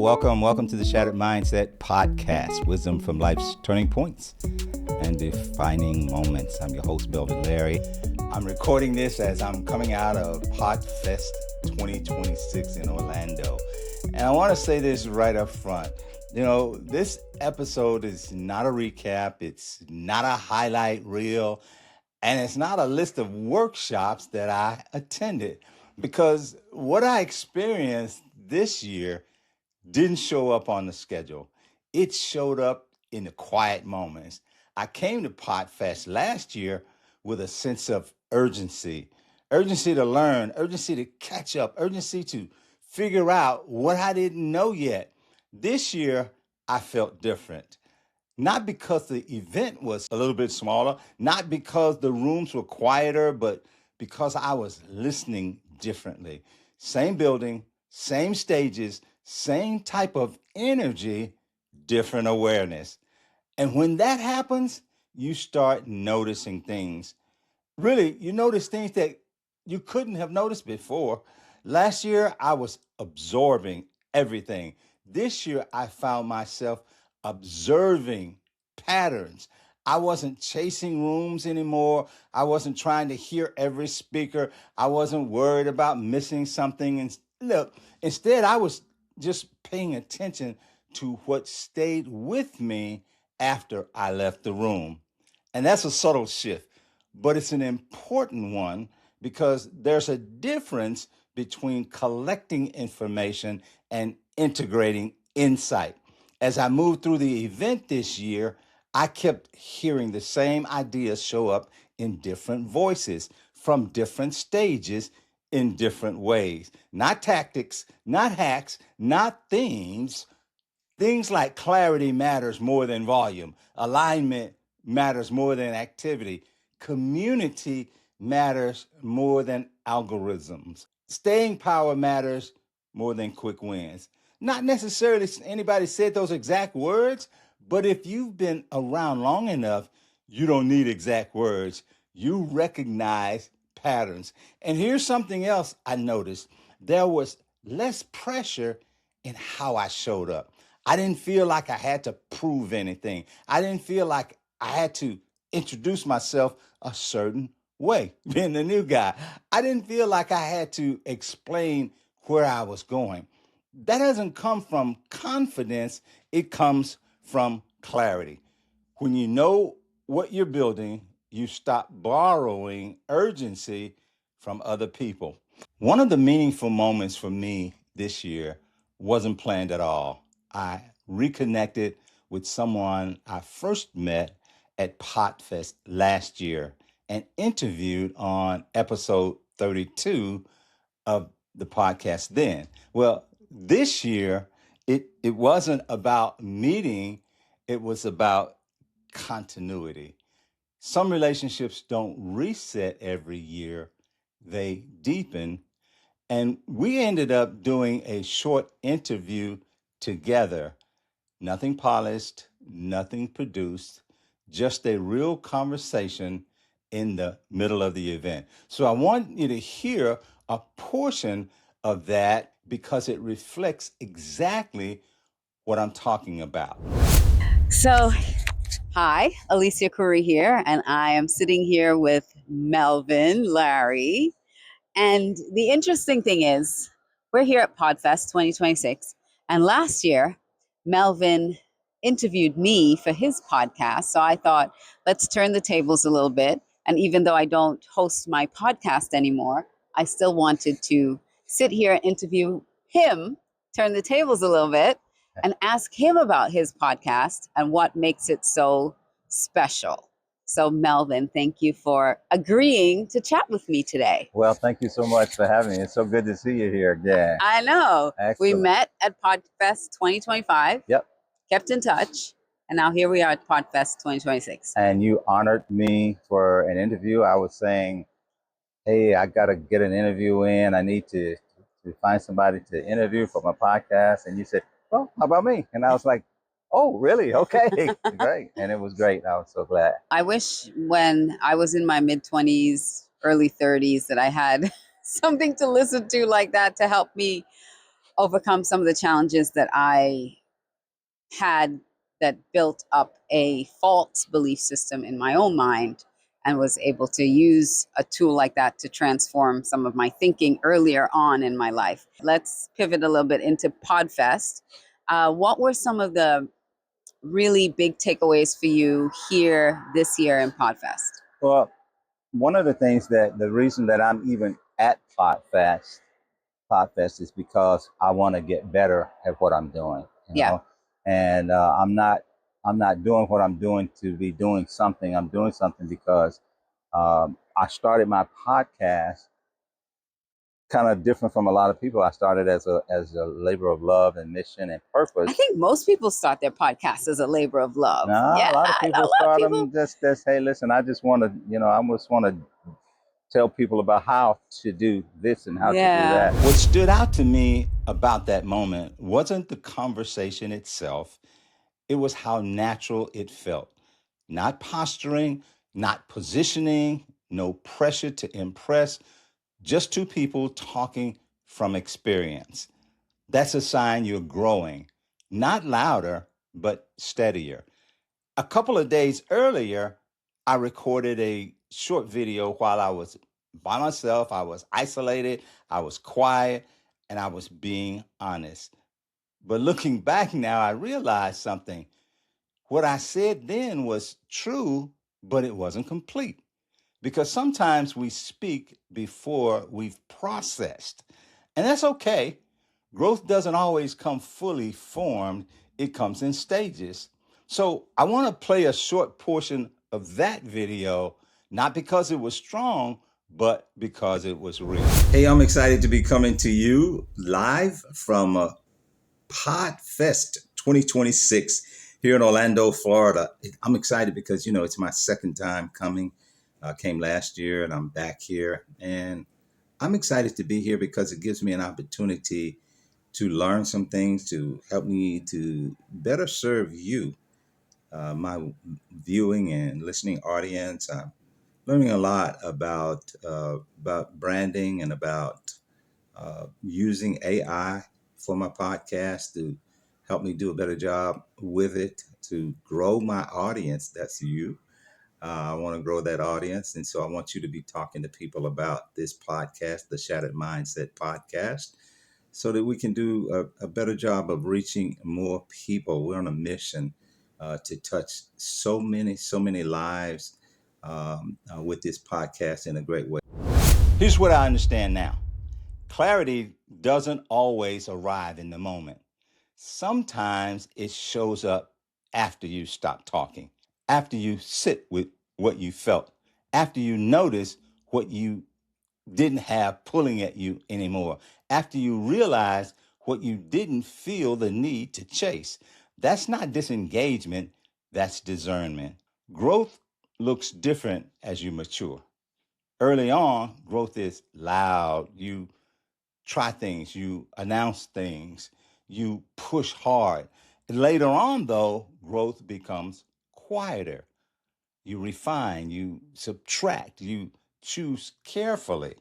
Welcome to the Shattered Mindset Podcast, wisdom from life's turning points and defining moments. I'm your host, Melvin Larry. I'm recording this as I'm coming out of Podfest 2026 in Orlando. And I want to say this right up front. You know, this episode is not a recap. It's not a highlight reel. And it's not a list of workshops that I attended, because what I experienced this year didn't show up on the schedule. It showed up in the quiet moments. I came to Podfest last year with a sense of urgency to learn, urgency to catch up, urgency to figure out what I didn't know yet. This year, I felt different. Not because the event was a little bit smaller, not because the rooms were quieter, but because I was listening differently. Same building, same stages, same type of energy, different awareness. And when that happens, you start noticing things. Really, you notice things that you couldn't have noticed before. Last year, I was absorbing everything. This year, I found myself observing patterns. I wasn't chasing rooms anymore. I wasn't trying to hear every speaker. I wasn't worried about missing something. And look, instead, I was just paying attention to what stayed with me after I left the room. And that's a subtle shift, but it's an important one, because there's a difference between collecting information and integrating insight. As I moved through the event this year, I kept hearing the same ideas show up in different voices from different stages in different ways. Not tactics, not hacks, not themes. Things like clarity matters more than volume. Alignment matters more than activity. Community matters more than algorithms. Staying power matters more than quick wins. Not necessarily anybody said those exact words, but if you've been around long enough, you don't need exact words. You recognize patterns. And here's something else I noticed. There was less pressure in how I showed up. I didn't feel like I had to prove anything. I didn't feel like I had to introduce myself a certain way, being the new guy. I didn't feel like I had to explain where I was going. That doesn't come from confidence. It comes from clarity. When you know what you're building, you stop borrowing urgency from other people. One of the meaningful moments for me this year wasn't planned at all. I reconnected with someone I first met at Podfest last year and interviewed on episode 32 of the podcast then. Well, this year, it wasn't about meeting, it was about continuity. Some relationships don't reset every year, they deepen. And we ended up doing a short interview together. Nothing polished, nothing produced, just a real conversation in the middle of the event. So I want you to hear a portion of that, because it reflects exactly what I'm talking about. So, hi, Alicia Couri here, and I am sitting here with Melvin Larry. And the interesting thing is, we're here at Podfest 2026, and last year, Melvin interviewed me for his podcast. So I thought, let's turn the tables a little bit. And even though I don't host my podcast anymore, I still wanted to sit here and interview him, turn the tables a little bit, and ask him about his podcast and what makes it so special. So, Melvin, thank you for agreeing to chat with me today. Well, thank you so much for having me. It's so good to see you here again. I know. Excellent. We met at Podfest 2025. Yep. Kept in touch. And now here we are at Podfest 2026. And you honored me for an interview. I was saying, hey, I got to get an interview in. I need to find somebody to interview for my podcast. And you said, well, how about me? And I was like, oh, really? Okay, great. And it was great. I was so glad. I wish when I was in my mid-20s, early 30s, that I had something to listen to like that to help me overcome some of the challenges that I had that built up a false belief system in my own mind, and was able to use a tool like that to transform some of my thinking earlier on in my life. Let's pivot a little bit into Podfest. What were some of the really big takeaways for you here this year in Podfest? Well, one of the things that the reason that I'm even at Podfest is because I want to get better at what I'm doing, Yeah. and I'm not doing what I'm doing to be doing something. I'm doing something because I started my podcast kind of different from a lot of people. I started as a labor of love and mission and I purpose. think most people start their podcast as a labor of love. Now, Yeah, a lot of a people lot of start people. them just hey, listen, I just want to, I just want to tell people about how to do this and how to do Yeah. that. What stood out to me about that moment wasn't the conversation itself, it was how natural it felt. Not posturing, not positioning, no pressure to impress, just two people talking from experience. That's a sign you're growing, not louder, but steadier. A couple of days earlier, I recorded a short video while I was by myself. I was isolated, I was quiet, and I was being honest. But looking back now, I realized something. What I said then was true, but it wasn't complete. Because sometimes we speak before we've processed. And that's okay. Growth doesn't always come fully formed, it comes in stages. So I want to play a short portion of that video, not because it was strong, but because it was real. Hey, I'm excited to be coming to you live from Podfest 2026 here in Orlando, Florida. I'm excited because, it's my second time coming. Came last year and I'm back here. And I'm excited to be here because it gives me an opportunity to learn some things to help me to better serve you, my viewing and listening audience. I'm learning a lot about branding and about using AI for my podcast to help me do a better job with it to grow my audience. That's you. I want to grow that audience. And so I want you to be talking to people about this podcast, the Shattered Mindset podcast, so that we can do a better job of reaching more people. We're on a mission to touch so many lives with this podcast in a great way. Here's what I understand now. Clarity doesn't always arrive in the moment. Sometimes it shows up after you stop talking, after you sit with what you felt, after you notice what you didn't have pulling at you anymore, after you realize what you didn't feel the need to chase. That's not disengagement, that's discernment. Growth looks different as you mature. Early on, growth is loud. You try things, you announce things, you push hard. Later on, though, growth becomes quieter. You refine, you subtract, you choose carefully.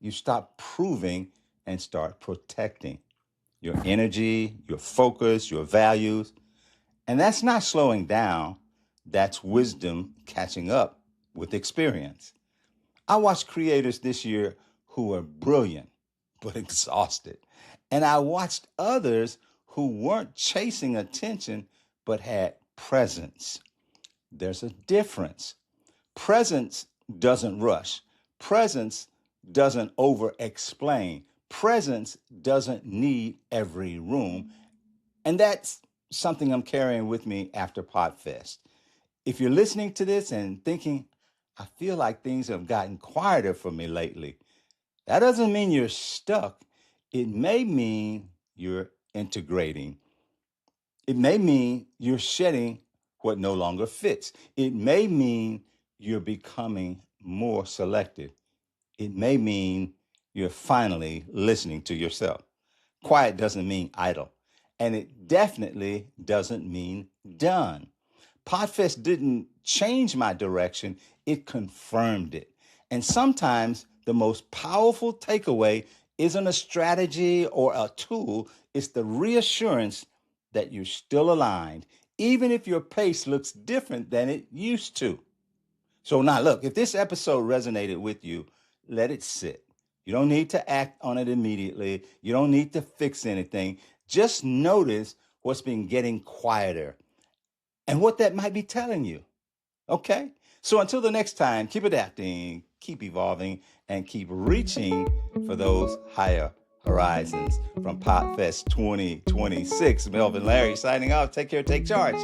You stop proving and start protecting your energy, your focus, your values. And that's not slowing down, that's wisdom catching up with experience. I watched creators this year who were brilliant but exhausted. And I watched others who weren't chasing attention but had presence. There's a difference. Presence doesn't rush. Presence doesn't over explain. Presence doesn't need every room. And that's something I'm carrying with me after Podfest. If you're listening to this and thinking, I feel like things have gotten quieter for me lately, that doesn't mean you're stuck. It may mean you're integrating. It may mean you're shedding what no longer fits. It may mean you're becoming more selective. It may mean you're finally listening to yourself. Quiet doesn't mean idle, and it definitely doesn't mean done. Podfest didn't change my direction, it confirmed it. And sometimes the most powerful takeaway isn't a strategy or a tool, it's the reassurance that you're still aligned, even if your pace looks different than it used to. So now look, if this episode resonated with you, let it sit. You don't need to act on it immediately. You don't need to fix anything. Just notice what's been getting quieter and what that might be telling you. Okay? So until the next time, keep adapting, keep evolving, and keep reaching for those higher horizons. From Podfest 2026, Melvin Larry signing off. Take care, take charge.